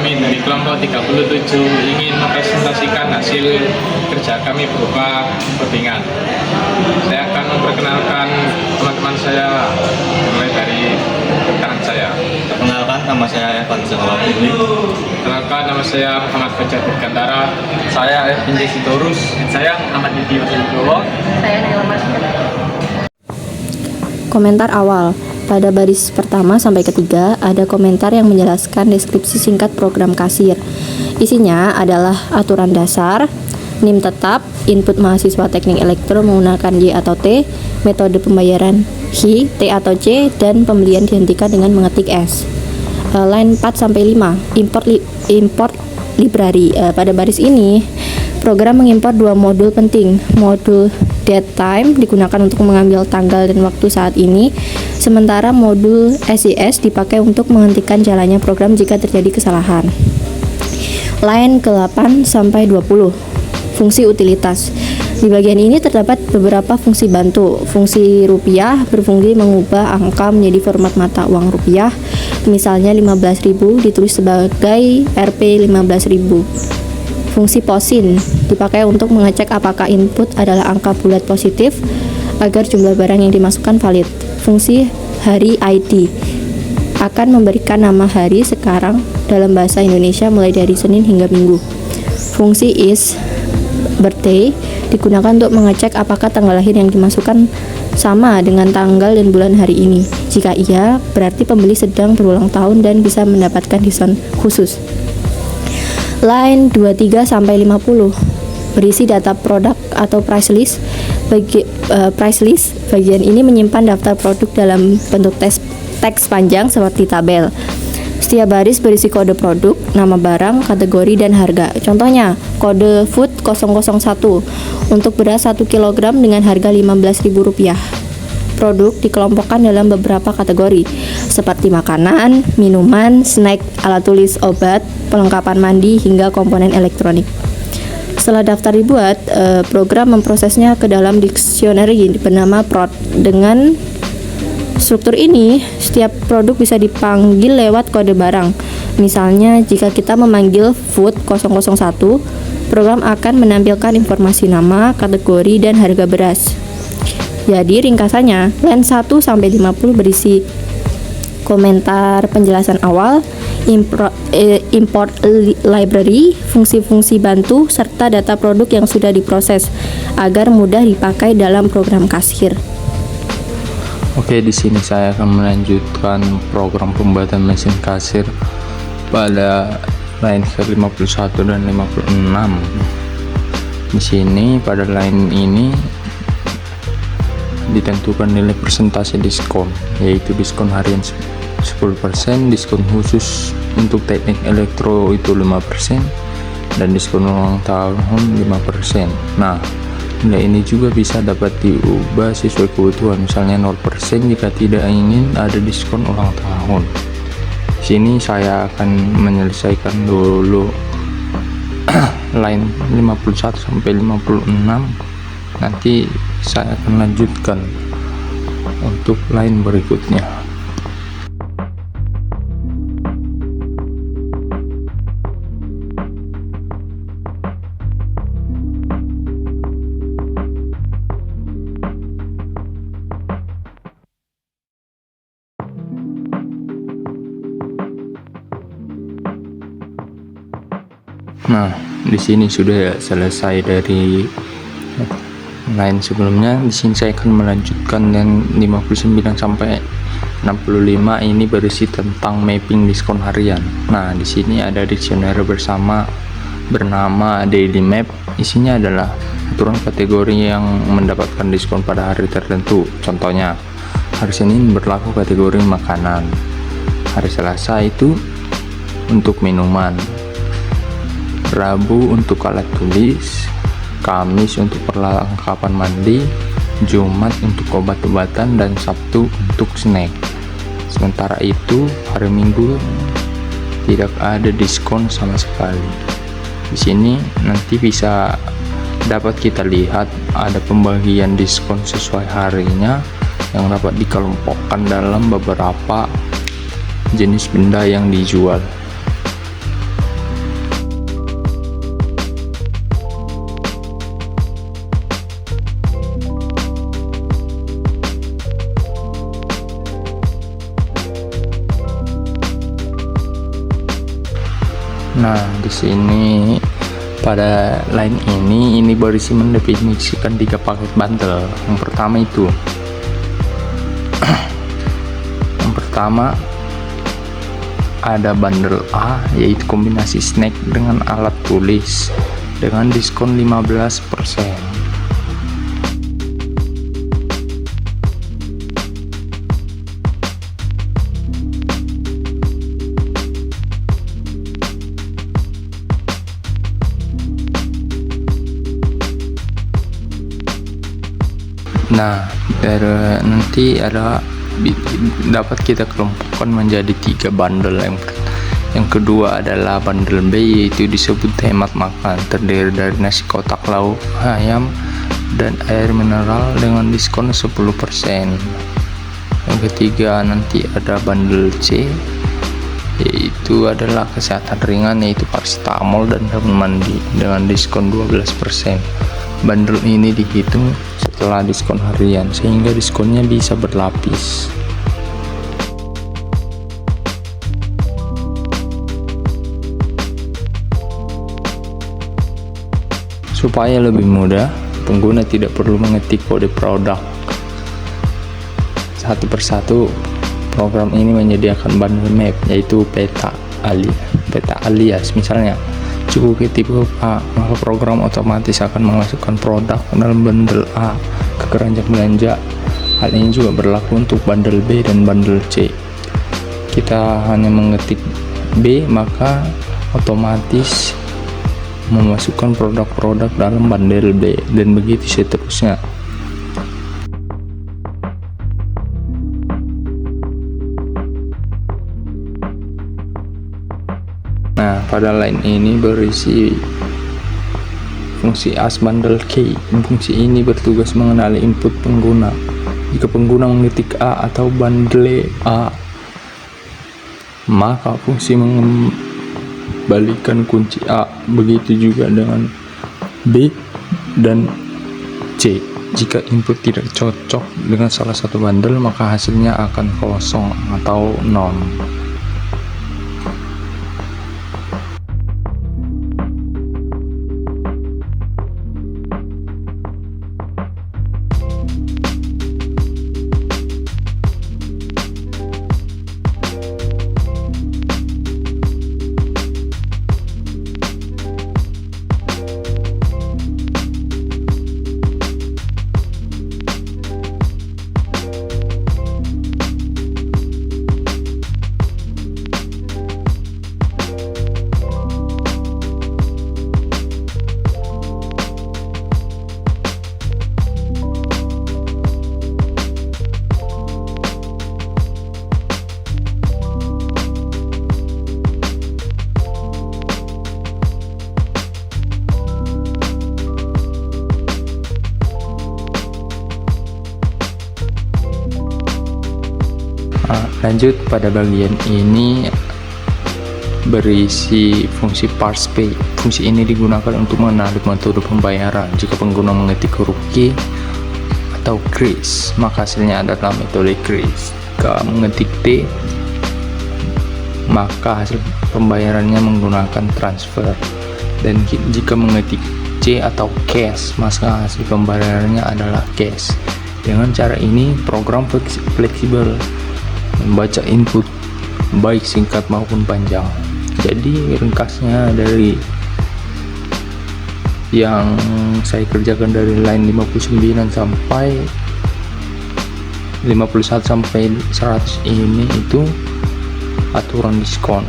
kami dari kelompok 37 ingin mempresentasikan hasil kerja kami berupa codingan. Saya akan memperkenalkan teman-teman saya mulai dari rekan saya. Perkenalkan, nama saya Evan Zawabili. Perkenalkan, nama saya Muhammad Fajar Gandara. Saya Injek Sitorus. Saya Muhammad Didi Wasilgowo. Saya Nila Masya. Komentar awal. Pada baris pertama sampai ketiga ada komentar yang menjelaskan deskripsi singkat program kasir. Isinya adalah aturan dasar, NIM tetap, input mahasiswa teknik elektro menggunakan Y atau T, metode pembayaran H, T atau C, dan pembelian dihentikan dengan mengetik S. Line 4 sampai 5, import library. Pada baris ini program mengimpor dua modul penting. Modul datetime digunakan untuk mengambil tanggal dan waktu saat ini, sementara modul SIS dipakai untuk menghentikan jalannya program jika terjadi kesalahan. Line ke-8 sampai 20, fungsi utilitas. Di bagian ini terdapat beberapa fungsi bantu. Fungsi rupiah berfungsi mengubah angka menjadi format mata uang rupiah. Misalnya 15.000 ditulis sebagai Rp 15.000. Fungsi POSIN dipakai untuk mengecek apakah input adalah angka bulat positif agar jumlah barang yang dimasukkan valid. Fungsi hari ID akan memberikan nama hari sekarang dalam bahasa Indonesia mulai dari Senin hingga Minggu. Fungsi is birthday digunakan untuk mengecek apakah tanggal lahir yang dimasukkan sama dengan tanggal dan bulan hari ini. Jika iya, berarti pembeli sedang berulang tahun dan bisa mendapatkan diskon khusus. Line 23 sampai 50 berisi data produk atau price list. Bagian ini menyimpan daftar produk dalam bentuk teks panjang seperti tabel. Setiap baris berisi kode produk, nama barang, kategori, dan harga. Contohnya, kode food 001 untuk beras 1 kg dengan harga Rp15.000. Produk dikelompokkan dalam beberapa kategori seperti makanan, minuman, snack, alat tulis, obat, perlengkapan mandi, hingga komponen elektronik. Setelah daftar dibuat, program memprosesnya ke dalam dictionary bernama prod. Dengan struktur ini, setiap produk bisa dipanggil lewat kode barang. Misalnya, jika kita memanggil food 001, program akan menampilkan informasi nama, kategori, dan harga beras. Jadi ringkasannya, line 1 sampai 50 berisi komentar penjelasan awal, import library, fungsi-fungsi bantu, serta data produk yang sudah diproses agar mudah dipakai dalam program kasir. Oke, di sini saya akan melanjutkan program pembuatan mesin kasir pada line ke-51 dan 56. Di sini pada line ini ditentukan nilai persentase diskon, yaitu diskon harian 10%, diskon khusus untuk teknik elektro itu 5%, dan diskon ulang tahun 5%. Nah, nilai ini juga bisa dapat diubah sesuai kebutuhan, misalnya 0% jika tidak ingin ada diskon ulang tahun. Sini saya akan menyelesaikan dulu line 51 sampai 56. Nanti saya akan lanjutkan untuk line berikutnya. Nah, di sini sudah selesai dari line sebelumnya. Di sini saya akan melanjutkan dan 59 sampai 65 ini berisi tentang mapping diskon harian. Nah, di sini ada dictionary bernama Daily Map. Isinya adalah aturan kategori yang mendapatkan diskon pada hari tertentu. Contohnya, hari Senin berlaku kategori makanan, hari Selasa itu untuk minuman, Rabu untuk alat tulis, Kamis untuk perlengkapan mandi, Jumat untuk obat-obatan, dan Sabtu untuk snack. Sementara itu, hari Minggu tidak ada diskon sama sekali. Di sini nanti bisa dapat kita lihat ada pembagian diskon sesuai harinya yang dapat dikelompokkan dalam beberapa jenis benda yang dijual. Nah, di sini pada line ini berisi mendefinisikan 3 paket bundle. Yang pertama itu yang pertama ada bundle A, yaitu kombinasi snack dengan alat tulis dengan diskon 15%. Nah, nanti dapat kita kelompokkan menjadi 3 bundle. Yang kedua adalah bundle B, yaitu disebut hemat makan, terdiri dari nasi kotak, lauk, ayam, dan air mineral dengan diskon 10%. Yang ketiga nanti ada bundle C, yaitu adalah kesehatan ringan, yaitu paracetamol dan daun mandi dengan diskon 12%. Bundle ini dihitung setelah diskon harian, sehingga diskonnya bisa berlapis. Supaya lebih mudah, pengguna tidak perlu mengetik kode produk satu persatu. Program ini menyediakan bundle map, yaitu peta alias. Misalnya, cukup ketik huruf A, maka program otomatis akan memasukkan produk dalam bundle A ke keranjang belanja. Hal ini juga berlaku untuk bundle B dan bundle C. Kita hanya mengetik B, maka otomatis memasukkan produk-produk dalam bundle B, dan begitu seterusnya. Nah, pada line ini berisi fungsi as bundle K. Fungsi ini bertugas mengenali input pengguna. Jika pengguna mengetik A atau bundle A, maka fungsi mengembalikan kunci A. Begitu juga dengan B dan C. Jika input tidak cocok dengan salah satu bundle, maka hasilnya akan kosong atau non. Lanjut, pada bagian ini berisi fungsi parse pay. Fungsi ini digunakan untuk mengenali metode pembayaran. Jika pengguna mengetik huruf Q atau kris, maka hasilnya adalah metode kris. Jika mengetik T, maka hasil pembayarannya menggunakan transfer. Dan jika mengetik C atau cash, maka hasil pembayarannya adalah cash. Dengan cara ini, program fleksibel membaca input baik singkat maupun panjang. Jadi ringkasnya dari yang saya kerjakan dari line 59 sampai 51 sampai 100 ini itu aturan diskon,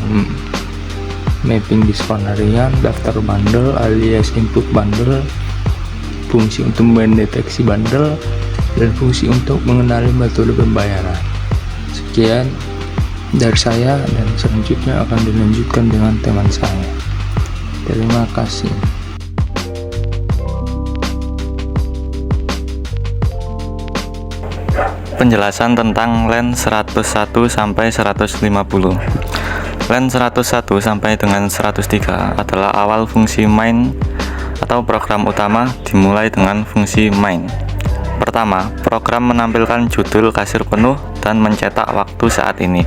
mapping diskon harian, daftar bundle alias input bundle, fungsi untuk mendeteksi bundle, dan fungsi untuk mengenali metode pembayaran. Sekian dari saya, dan selanjutnya akan dilanjutkan dengan teman saya. Terima kasih. Penjelasan tentang LAN 101 sampai 150. LAN 101 sampai dengan 103 adalah awal fungsi main atau program utama dimulai dengan fungsi main. Pertama, program menampilkan judul kasir penuh dan mencetak waktu saat ini,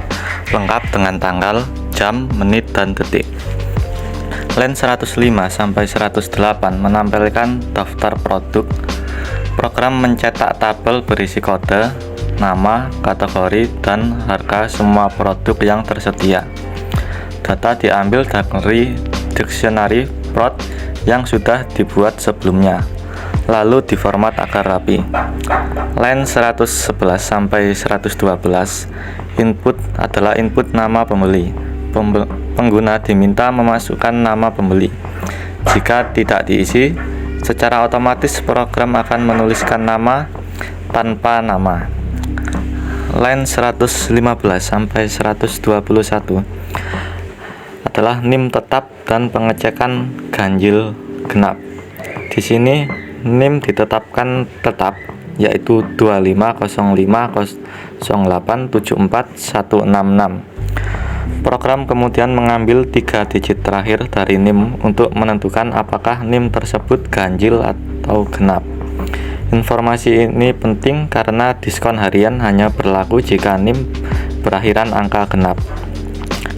lengkap dengan tanggal, jam, menit, dan detik. Line 105 sampai 108 menampilkan daftar produk. Program mencetak tabel berisi kode, nama, kategori, dan harga semua produk yang tersedia. Data diambil dari dictionary prod yang sudah dibuat sebelumnya, lalu diformat agar rapi. Line 111 sampai 112, input adalah input nama pembeli. Pengguna diminta memasukkan nama pembeli. Jika tidak diisi, secara otomatis program akan menuliskan nama tanpa nama. Line 115 sampai 121 adalah NIM tetap dan pengecekan ganjil genap. Di sini NIM ditetapkan tetap, yaitu 250508741166. Program kemudian mengambil 3 digit terakhir dari NIM untuk menentukan apakah NIM tersebut ganjil atau genap. Informasi ini penting karena diskon harian hanya berlaku jika NIM berakhiran angka genap.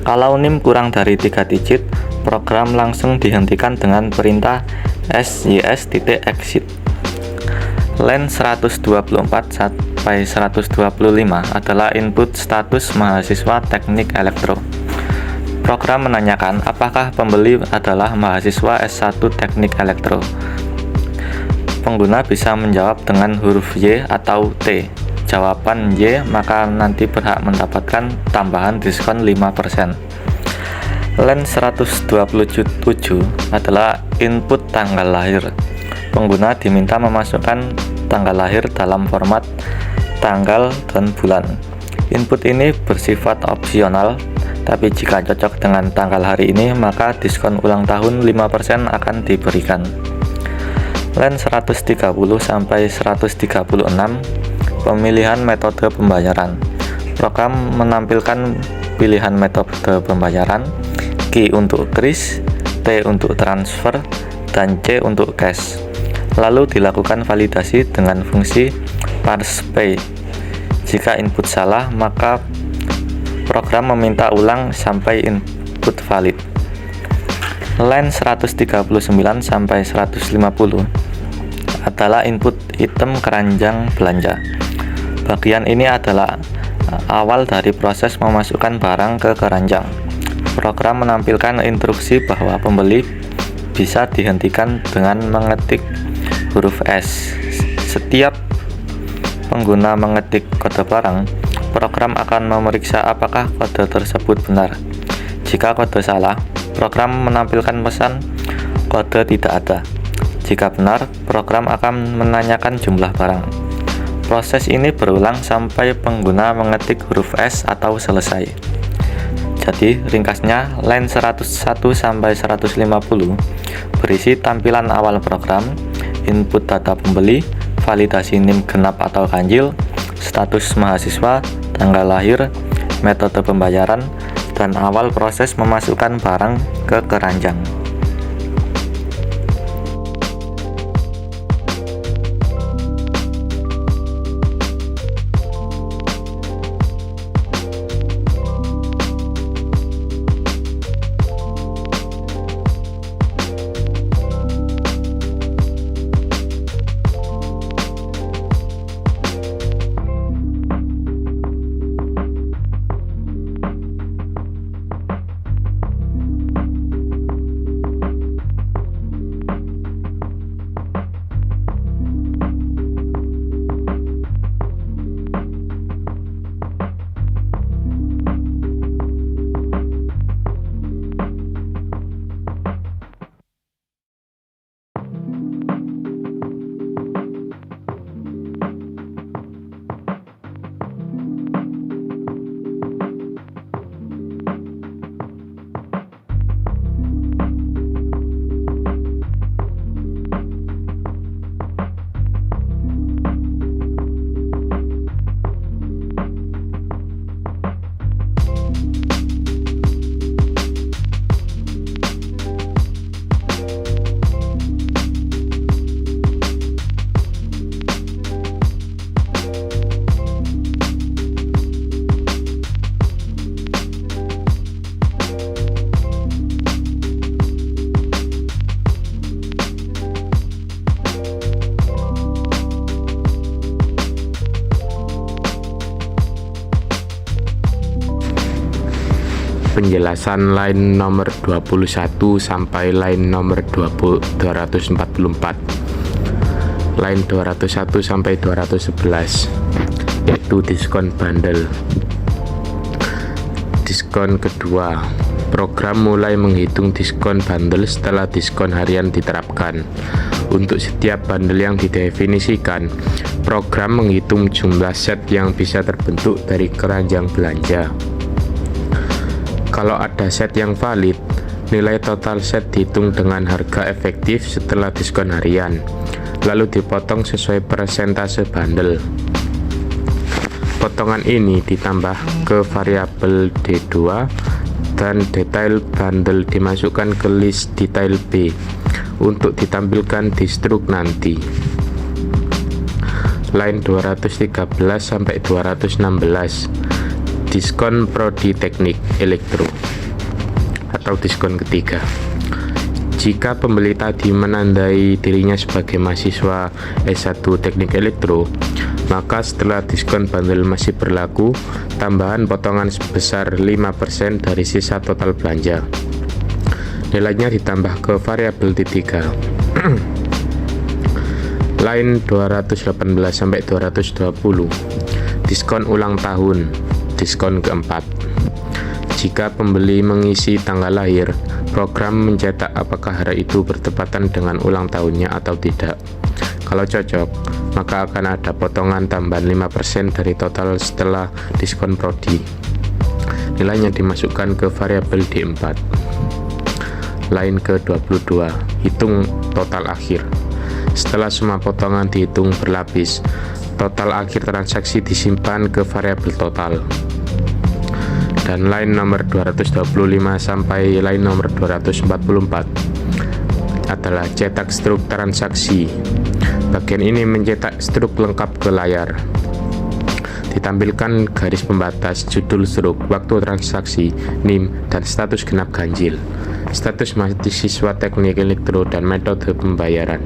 Kalau NIM kurang dari 3 digit, program langsung dihentikan dengan perintah SYS.exit. Line 124 sampai 125 adalah input status mahasiswa teknik elektro. Program menanyakan apakah pembeli adalah mahasiswa S1 teknik elektro. Pengguna bisa menjawab dengan huruf Y atau T. Jawaban Y maka nanti berhak mendapatkan tambahan diskon 5%. Line 127 adalah input tanggal lahir. Pengguna diminta memasukkan tanggal lahir dalam format tanggal dan bulan. Input ini bersifat opsional, tapi jika cocok dengan tanggal hari ini, maka diskon ulang tahun 5% akan diberikan. Line 130 sampai 136, pemilihan metode pembayaran. Program menampilkan pilihan metode pembayaran, Q untuk kris, T untuk transfer, dan C untuk cash. Lalu dilakukan validasi dengan fungsi parse pay. Jika input salah, maka program meminta ulang sampai input valid. Line 139 sampai 150 adalah input item keranjang belanja. Bagian ini adalah awal dari proses memasukkan barang ke keranjang. Program menampilkan instruksi bahwa pembeli bisa dihentikan dengan mengetik huruf S. Setiap pengguna mengetik kode barang, program akan memeriksa apakah kode tersebut benar. Jika kode salah, program menampilkan pesan kode tidak ada. Jika benar, program akan menanyakan jumlah barang. Proses ini berulang sampai pengguna mengetik huruf S atau selesai. Jadi, ringkasnya, line 101 sampai 150 berisi tampilan awal program, input data pembeli, validasi NIM genap atau ganjil, status mahasiswa, tanggal lahir, metode pembayaran, dan awal proses memasukkan barang ke keranjang. penjelasan line nomor 21 sampai line nomor 244, line 201 sampai 211, yaitu diskon bundle. Diskon kedua, program mulai menghitung diskon bundle setelah diskon harian diterapkan. Untuk setiap bundle yang didefinisikan, program menghitung jumlah set yang bisa terbentuk dari keranjang belanja. Kalau ada set yang valid, nilai total set dihitung dengan harga efektif setelah diskon harian, lalu dipotong sesuai persentase bundle. Potongan ini ditambah ke variabel D2 dan detail bundle dimasukkan ke list detail B untuk ditampilkan di struk nanti. Line 213 sampai 216, diskon prodi teknik elektro atau diskon ketiga. Jika pembeli tadi menandai dirinya sebagai mahasiswa S1 teknik elektro, maka setelah diskon bundle masih berlaku tambahan potongan sebesar 5% dari sisa total belanja. Nilainya ditambah ke variabel D3. Line 218 sampai 220, diskon ulang tahun, diskon keempat. Jika pembeli mengisi tanggal lahir, program mencetak apakah hari itu bertepatan dengan ulang tahunnya atau tidak. Kalau cocok, maka akan ada potongan tambahan 5% dari total setelah diskon prodi. Nilainya dimasukkan ke variabel D4. Line ke-22, hitung total akhir. Setelah semua potongan dihitung berlapis, total akhir transaksi disimpan ke variabel total. Dan line nomor 225 sampai line nomor 244 adalah cetak struk transaksi. Bagian ini mencetak struk lengkap ke layar. Ditampilkan garis pembatas, judul struk, waktu transaksi, NIM, dan status genap ganjil, status mahasiswa teknik elektro, dan metode pembayaran.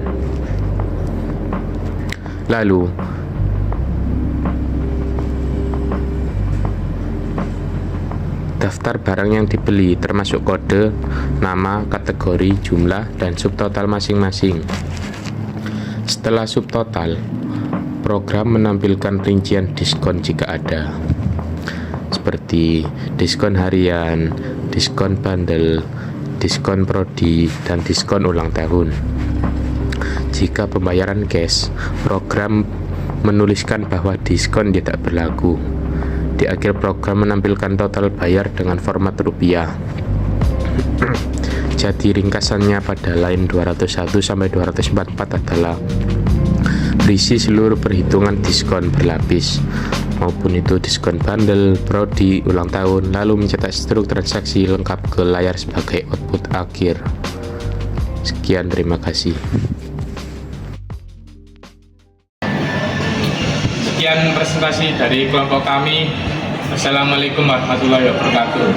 Lalu, daftar barang yang dibeli termasuk kode, nama, kategori, jumlah, dan subtotal masing-masing. Setelah subtotal, program menampilkan rincian diskon jika ada, seperti diskon harian, diskon bundle, diskon prodi, dan diskon ulang tahun. Jika pembayaran cash, program menuliskan bahwa diskon tidak berlaku. Di akhir program menampilkan total bayar dengan format rupiah. Jadi ringkasannya pada line 201 sampai 244 adalah berisi seluruh perhitungan diskon berlapis, maupun itu diskon bundle, prodi, ulang tahun, lalu mencetak struk transaksi lengkap ke layar sebagai output akhir. Sekian, terima kasih. Sekian presentasi dari kelompok kami. Assalamualaikum warahmatullahi wabarakatuh.